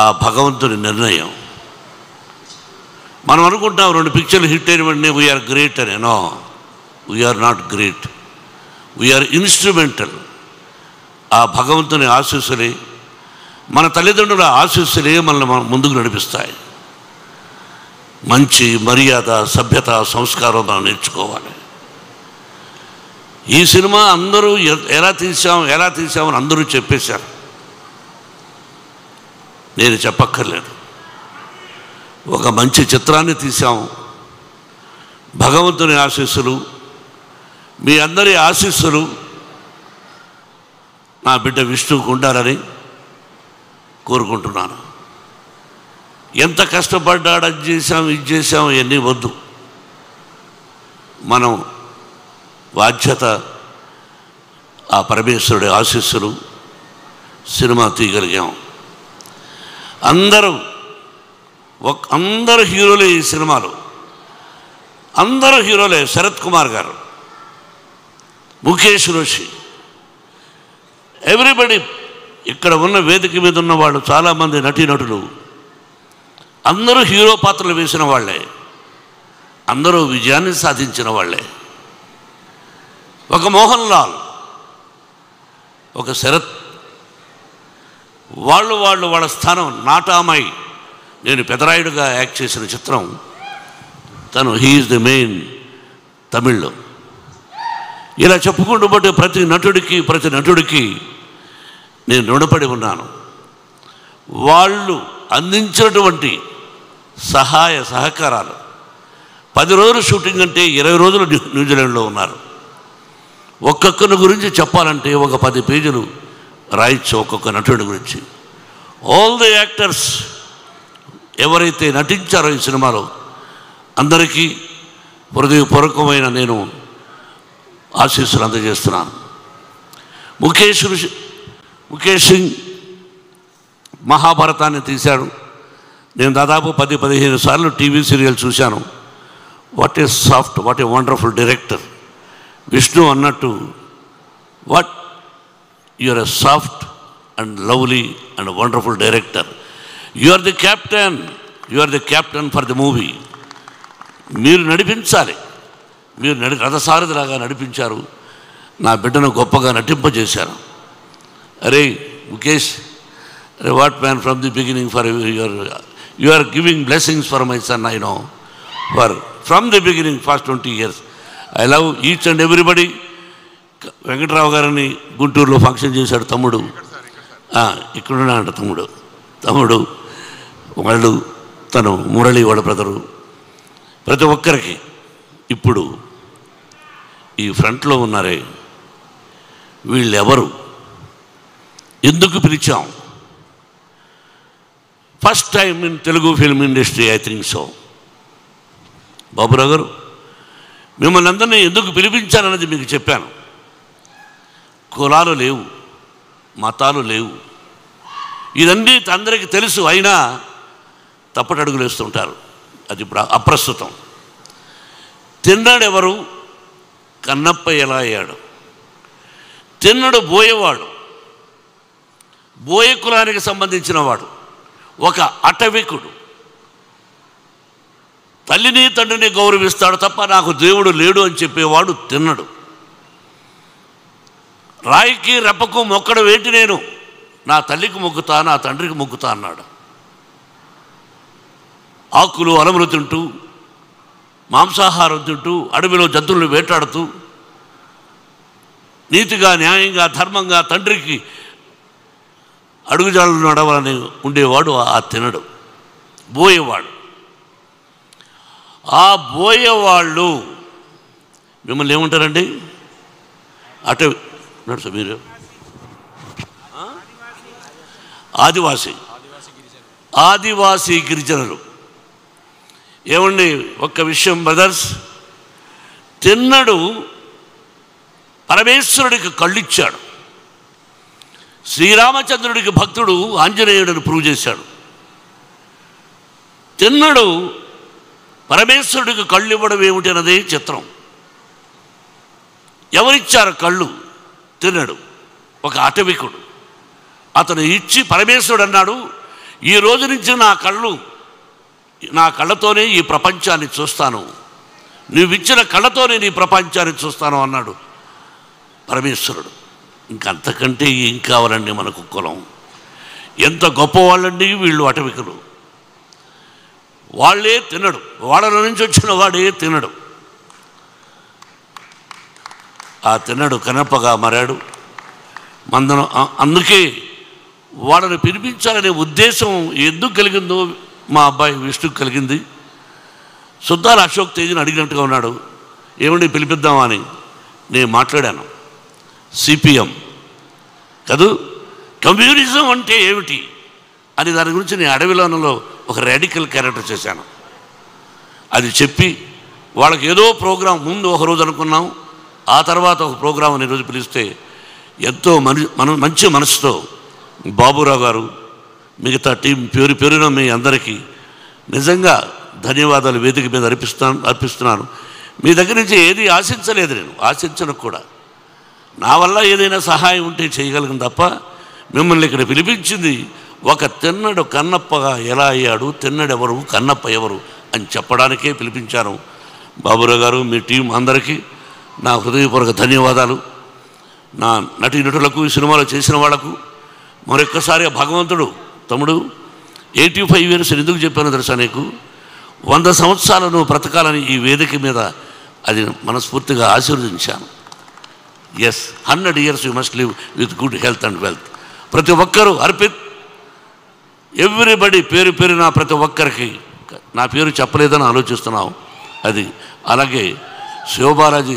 ఆ భగవంతుని నిర్ణయం. మనం అనుకుంటాం 2 పిక్చర్లు హిట్ అయిన వెంటనే వీఆర్ గ్రేట్ అని. No, we are not great, we are instrumental. ఆ భగవంతుని ఆశీస్సులే, మన తల్లిదండ్రుల ఆశీస్సులే మనల్ని ముందుకు నడిపిస్తాయి. మంచి మర్యాద, సభ్యత, సంస్కారం మనం నేర్చుకోవాలి. ఈ సినిమా అందరూ ఎలా తీసామని అందరూ చెప్పేశారు, నేను చెప్పక్కర్లేదు. ఒక మంచి చిత్రాన్ని తీసాము. భగవంతుని ఆశీస్సులు, మీ అందరి ఆశీస్సులు నా బిడ్డ విష్ణువుకు ఉండాలని కోరుకుంటున్నాను. ఎంత కష్టపడ్డాడు, అది చేశాం, ఇది చేశాం, ఇవన్నీ వద్దు. మనం బాధ్యత, ఆ పరమేశ్వరుడి ఆశీస్సులు, సినిమా తీయగలిగాం. అందరూ హీరోలే ఈ సినిమాలో, అందరూ హీరోలే. శరత్ కుమార్ గారు, ముఖేష్ రోషి, ఎవ్రీబడి. ఇక్కడ ఉన్న వేదిక మీద ఉన్న వాళ్ళు చాలామంది నటీనటులు అందరూ హీరో పాత్రలు వేసిన వాళ్ళే, అందరూ విజయాన్ని సాధించిన వాళ్ళే. ఒక మోహన్ లాల్, ఒక శరత్, వాళ్ళ స్థానం. నాటామై, నేను పెదరాయుడుగా యాక్ట్ చేసిన చిత్రం, తను హీఈస్ ది మెయిన్ తమిళ్లో. ఇలా చెప్పుకుంటూ బట్టి ప్రతి నటుడికి నేను రుణపడి ఉన్నాను. వాళ్ళు అందించినటువంటి సహాయ సహకారాలు. 10 రోజులు షూటింగ్ అంటే 20 రోజులు న్యూజిలాండ్లో ఉన్నారు. ఒక్కొక్కరి గురించి చెప్పాలంటే ఒక 10 పేజీలు రాయొచ్చు ఒక్కొక్క నటుడి గురించి. ఆల్ ది యాక్టర్స్ ఎవరైతే నటించారో ఈ సినిమాలో అందరికీ హృదయపూర్వకమైన నేను ఆశీస్సులు అందజేస్తున్నాను. ముఖేష్ సింగ్ మహాభారతాన్ని తీశాడు. నేను దాదాపు 10-15 సార్లు టీవీ సీరియల్ చూశాను. What a soft, what a wonderful director. Vishnu అన్నట్టు, what you are a soft and lovely and wonderful director. You are the captain for the movie. మీరు నడిపించాలి, మీరు రథసారథిలాగా నడిపించారు. నా బిడ్డను గొప్పగా నటింపజేశారు. అరే ముఖేష్, అరే what man, from the beginning for you are giving blessings for my son. I know from the beginning past 20 years. I love each and everybody. Venkatarao గారిని గుంటూరులో ఫంక్షన్ చేశాడు తమ్ముడు, ఇక్కడున్నాడంట తమ్ముడు వాళ్ళు, తను మురళి వాళ్ళ బ్రదరు. ప్రతి ఒక్కరికి ఇప్పుడు ఈ ఫ్రంట్లో ఉన్నారే, వీళ్ళెవరు, ఎందుకు పిలిచాం? First time in Telugu film industry, I think so. Baburao గారు, మిమ్మల్ని అందరినీ ఎందుకు పిలిపించానన్నది మీకు చెప్పాను. కులాలు లేవు, మతాలు లేవు, ఇదన్నీ అందరికీ తెలుసు. అయినా తప్పటడుగులు వేస్తుంటారు. అది ఇప్పుడు అప్రస్తుతం. తిన్నాడెవరు? కన్నప్ప ఎలా అయ్యాడు? తిన్నడు బోయేవాడు, బోయ కులానికి సంబంధించిన వాడు, ఒక అటవికుడు. తల్లిని తండ్రిని గౌరవిస్తాడు తప్ప నాకు దేవుడు లేడు అని చెప్పేవాడు తిన్నడు. రాయికి రెప్పకు మొక్కడు వేటి, నేను నా తల్లికి మొక్కుతా, నా తండ్రికి మొక్కుతా అన్నాడు. ఆకులు అలములు తింటూ, మాంసాహారం తింటూ, అడవిలో జంతువులను వేటాడుతూ, నీతిగా, న్యాయంగా, ధర్మంగా తండ్రికి అడుగుజాడలు నడవాలని ఉండేవాడు ఆ తినడు, బోయేవాడు. ఆ బోయేవాళ్ళు మిమ్మల్ని ఏమంటారండి? అటు నడుచు మీరు ఆదివాసీ గిరిజనులు. ఏమండి, ఒక్క విషయం బ్రదర్స్, తిన్నడు పరమేశ్వరుడికి కళ్ళిచ్చాడు. శ్రీరామచంద్రుడికి భక్తుడు, ఆంజనేయుడిని ప్రూవ్ చేశాడు. తిన్నడు పరమేశ్వరుడికి కళ్ళు ఇవ్వడం ఏమిటి అన్నదే చిత్రం. ఎవరిచ్చారు కళ్ళు? తిన్నడు, ఒక అటవికుడు. అతను ఇచ్చి పరమేశ్వరుడు అన్నాడు, ఈ రోజు నుంచి నా కళ్ళతోనే ఈ ప్రపంచాన్ని చూస్తాను, నువ్విచ్చిన కళ్ళతోనే నీ ప్రపంచాన్ని చూస్తాను అన్నాడు పరమేశ్వరుడు. ఇంకంతకంటే ఏం కావాలండి మనకు కులం? ఎంత గొప్పవాళ్ళండి వీళ్ళు అటవికులు. వాళ్ళే తినడు, వాళ్ళ నుంచి వచ్చిన వాడే తినడు. ఆ తినడు కనపగా మరాడు మందనం. అందుకే వాళ్ళని పిలిపించాలనే ఉద్దేశం ఎందుకు కలిగిందో మా అబ్బాయి విష్ణుకు కలిగింది. సుద్దాల అశోక్ తేజీని అడిగినట్టుగా ఉన్నాడు, ఏమండి పిలిపిద్దామా అని. నేను మాట్లాడాను. సిపిఎం కాదు, కమ్యూనిజం అంటే ఏమిటి అని దాని గురించి నేను అడవిలోనలో ఒక రాడికల్ క్యారెక్టర్ చేశాను. అది చెప్పి వాళ్ళకి ఏదో ప్రోగ్రాం ముందు ఒకరోజు అనుకున్నాం, ఆ తర్వాత ఒక ప్రోగ్రాం అని రోజు పిలిస్తే ఎంతో మంచి మనసుతో బాబురావు గారు, మిగతా టీం పేరున మీ అందరికీ నిజంగా ధన్యవాదాలు వేదిక మీద అర్పిస్తున్నాను. మీ దగ్గర నుంచి ఏది ఆశించలేదు, నేను ఆశించను కూడా. నా వల్ల ఏదైనా సహాయం ఉంటే చేయగలను తప్ప మిమ్మల్ని ఇక్కడ పిలిపించింది ఒక తిన్నడు కన్నప్పగా ఎలా అయ్యాడు, తిన్నడెవరు కన్నప్ప ఎవరు అని చెప్పడానికే పిలిపించాను. బాబురావు గారు, మీ టీం అందరికీ నా హృదయపూర్వక ధన్యవాదాలు. నా నటీనటులకు, ఈ సినిమాలో చేసిన వాళ్లకు మరొక్కసారి భగవంతుడు, తమ్ముడు 85 years ఎందుకు చెప్పాను తెలుసా నీకు? 100 సంవత్సరాలు నువ్వు బ్రతకాలని ఈ వేదిక మీద అది మనస్ఫూర్తిగా ఆశీర్వదించాను. Yes, 100 years you must live with good health and wealth. ప్రతి ఒక్కరూ అర్పిత్, ఎవ్రీబడి పేరున ప్రతి ఒక్కరికి, నా పేరు చెప్పలేదని ఆలోచిస్తున్నావు అది. అలాగే శివబాలాజీ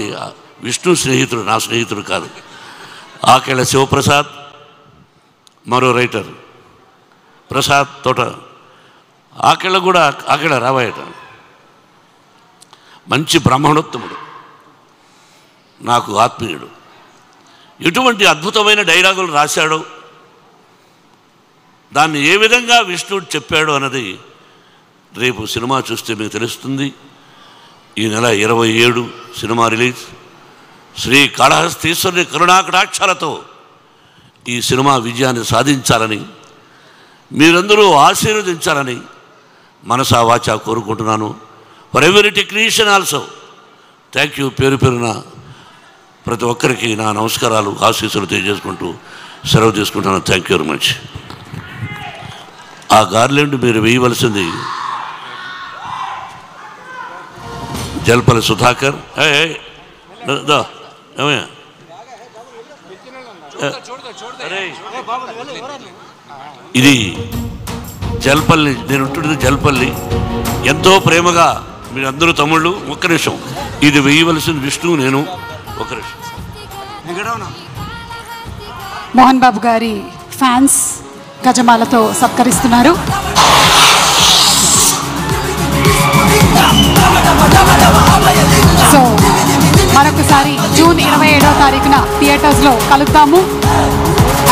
విష్ణు స్నేహితుడు, నా స్నేహితుడు కాదు. ఆకేళ్ళ శివప్రసాద్, మరో రైటర్ ప్రసాద్ తోట, ఆకేళ్ళ కూడా ఆకేళ్ళ రావాయట, మంచి బ్రాహ్మణోత్తముడు, నాకు ఆత్మీయుడు. ఎటువంటి అద్భుతమైన డైలాగులు రాశాడో, దాన్ని ఏ విధంగా విష్ణుడు చెప్పాడు అన్నది రేపు సినిమా చూస్తే మీకు తెలుస్తుంది. ఈ నెల 27 సినిమా రిలీజ్. శ్రీ కాళహస్తీశ్వరుని కరుణాకటాక్షాలతో ఈ సినిమా విజయాన్ని సాధించాలని, మీరందరూ ఆశీర్వదించాలని మనసా వాచా కోరుకుంటున్నాను. For every technician also thank you. పేరున ప్రతి ఒక్కరికి నా నమస్కారాలు, ఆశీస్సులు తెలియజేసుకుంటూ సెలవు తీసుకుంటున్నాను. Thank you very much. ఆ గార్లెండ్ మీరు వేయవలసింది జల్పల్లి సుధాకర్. ఏమయ్యా, ఇది జల్పల్లి, నేను ఉంటున్నది జల్పల్లి. ఎంతో ప్రేమగా మీరందరూ తమ్ముళ్ళు. ఒక్క నిమిషం, ఇది వేయవలసిన విష్ణు, నేను ఒక నిమిషం. మోహన్ బాబు గారి ఫ్యాన్స్ గజమాలతో సత్కరిస్తున్నారు. సో మరొకసారి జూన్ 27వ తారీఖున థియేటర్స్లో కలుద్దాము.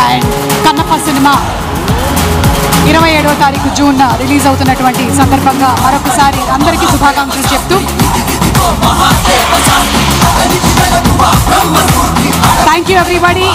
అండ్ కన్నప్ప సినిమా 27వ తారీఖు జూన్ రిలీజ్ అవుతున్నటువంటి సందర్భంగా మరొకసారి అందరికీ శుభాకాంక్షలు చెప్తూ థ్యాంక్ యూ ఎవ్రీబడి.